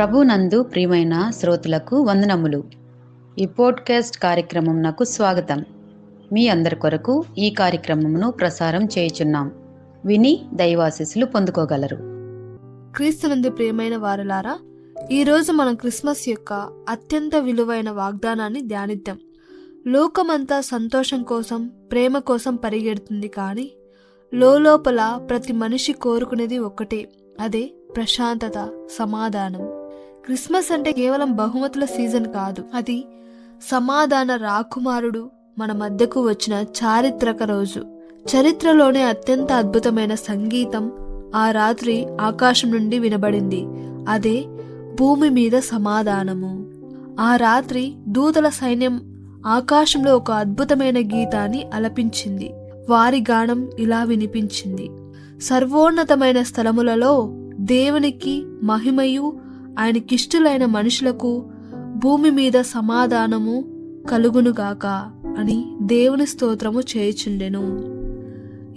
ప్రభునందు ప్రియమైన శ్రోతలకు వందనములు. ఈ పోడ్కాస్ట్ కార్యక్రమం నాకు స్వాగతం. మీ అందరి కొరకు ఈ కార్యక్రమమును ప్రసారం చేయుచున్నాం. విని దైవాశీస్సులు పొందుకోగలరు. క్రీస్తునందు ప్రియమైన వారలారా, ఈరోజు మనం క్రిస్మస్ యొక్క అత్యంత విలువైన వాగ్దానాన్ని ధ్యానిద్దాం. లోకమంతా సంతోషం కోసం, ప్రేమ కోసం పరిగెడుతుంది, కానీ లోపల ప్రతి మనిషి కోరుకునేది ఒక్కటే, అదే ప్రశాంతత, సమాధానం. క్రిస్మస్ అంటే కేవలం బహుమతుల సీజన్ కాదు, అది సమాధాన రాకుమారుడు మన మధ్యకు వచ్చిన చారిత్రక రోజు. చరిత్రలోనే అత్యంత అద్భుతమైన సంగీతం ఆ రాత్రి ఆకాశం నుండి వినబడింది. అదే భూమి మీద సమాధానము. ఆ రాత్రి దూతల సైన్యం ఆకాశంలో ఒక అద్భుతమైన గీతాన్ని ఆలపించింది. వారి గానం ఇలా వినిపించింది: సర్వోన్నతమైన స్థలములలో దేవునికి మహిమయు, ఆయనకిష్టులైన మనుషులకు భూమి మీద సమాధానము కలుగునుగాక అని దేవుని స్తోత్రము చేయుచుండెను.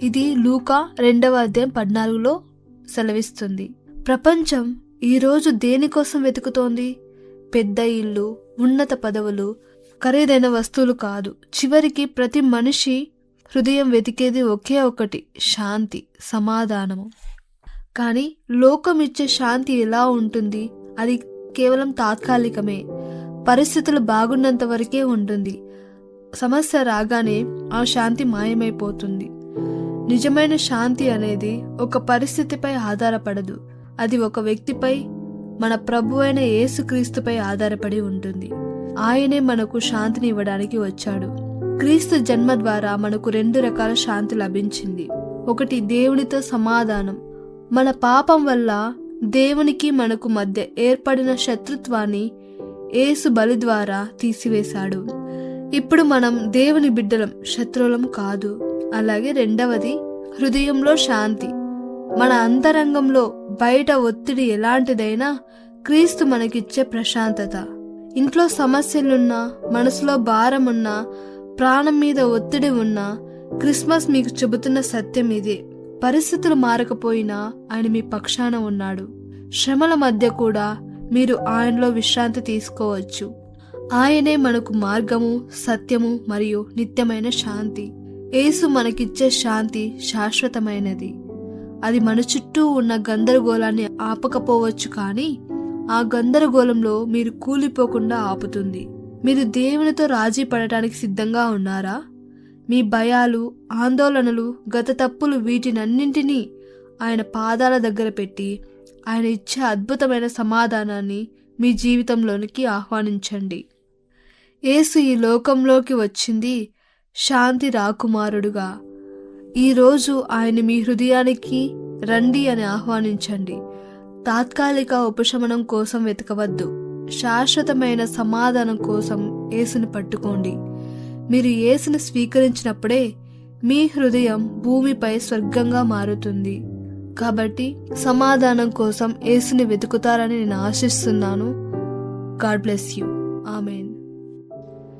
ఇది లూకా 2:14 సెలవిస్తుంది. ప్రపంచం ఈరోజు దేనికోసం వెతుకుతోంది? పెద్ద ఇల్లు, ఉన్నత పదవులు, ఖరీదైన వస్తువులు కాదు. చివరికి ప్రతి మనిషి హృదయం వెతికేది ఒకే ఒకటి: శాంతి, సమాధానము. కానీ లోకం ఇచ్చే శాంతి ఎలా ఉంటుంది? అది కేవలం తాత్కాలికమే. పరిస్థితులు బాగున్నంత వరకే ఉంటుంది. సమస్య రాగానే ఆ శాంతి మాయమైపోతుంది. నిజమైన శాంతి అనేది ఒక పరిస్థితిపై ఆధారపడదు. అది ఒక వ్యక్తిపై, మన ప్రభు అయిన యేసుక్రీస్తుపై ఆధారపడి ఉంటుంది. ఆయనే మనకు శాంతిని ఇవ్వడానికి వచ్చాడు. క్రీస్తు జన్మ ద్వారా మనకు 2 రకాల శాంతి లభించింది. ఒకటి, దేవునితో సమాధానం. మన పాపం వల్ల దేవునికి మనకు మధ్య ఏర్పడిన శత్రుత్వాన్ని యేసు బలి ద్వారా తీసివేశాడు. ఇప్పుడు మనం దేవుని బిడ్డలం, శత్రువులం కాదు. అలాగే రెండవది, హృదయంలో శాంతి. మన అంతరంగంలో బయట ఒత్తిడి ఎలాంటిదైనా క్రీస్తు మనకిచ్చే ప్రశాంతత. ఇంట్లో సమస్యలున్నా, మనసులో భారం ఉన్నా, ప్రాణం మీద ఒత్తిడి ఉన్నా, క్రిస్మస్ మీకు చెబుతున్న సత్యం ఇదే: పరిస్థితులు మారకపోయినా ఆయన మీ పక్షాన ఉన్నాడు. శ్రమల మధ్య కూడా మీరు ఆయనలో విశ్రాంతి తీసుకోవచ్చు. ఆయనే మనకు మార్గము, సత్యము మరియు నిత్యమైన శాంతి. యేసు మనకిచ్చే శాంతి శాశ్వతమైనది. అది మన చుట్టూ ఉన్న గందరగోళాన్ని ఆపకపోవచ్చు, కానీ ఆ గందరగోళంలో మీరు కూలిపోకుండా ఆపుతుంది. మీరు దేవునితో రాజీ పడటానికి సిద్ధంగా ఉన్నారా? మీ భయాలు, ఆందోళనలు, గత తప్పులు, వీటినన్నింటినీ ఆయన పాదాల దగ్గర పెట్టి ఆయన ఇచ్చే అద్భుతమైన సమాధానాన్ని మీ జీవితంలోనికి ఆహ్వానించండి. యేసు ఈ లోకంలోకి వచ్చింది శాంతి రాకుమారుడుగా. ఈరోజు ఆయన మీ హృదయానికి రండి అని ఆహ్వానించండి. తాత్కాలిక ఉపశమనం కోసం వెతకవద్దు. శాశ్వతమైన సమాధానం కోసం యేసుని పట్టుకోండి. మీరు యేసుని స్వీకరించినప్పుడే మీ హృదయం భూమిపై స్వర్గంగా మారుతుంది. కాబట్టి సమాధానం కోసం యేసుని వెతుకుతారని నేను ఆశిస్తున్నాను. God bless you. ఆమేన్.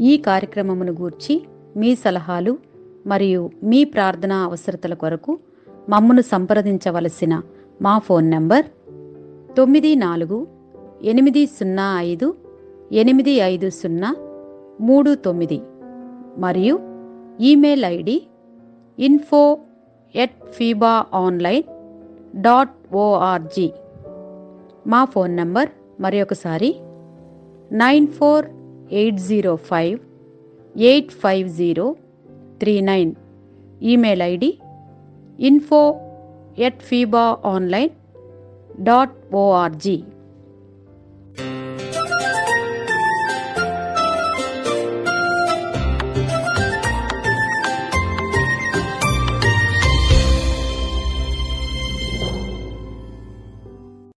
ఈ కార్యక్రమమును గూర్చి మీ సలహాలు మరియు మీ ప్రార్థనా అవసరతల కొరకు మమ్మను సంప్రదించవలసిన మా ఫోన్ నంబర్ 948585085039 మరియు ఈమెయిల్ ఐడి info@fibaonline.org. మా ఫోన్ నంబర్ మరొకసారి 9480585039. Email ID info@fibaonline.org.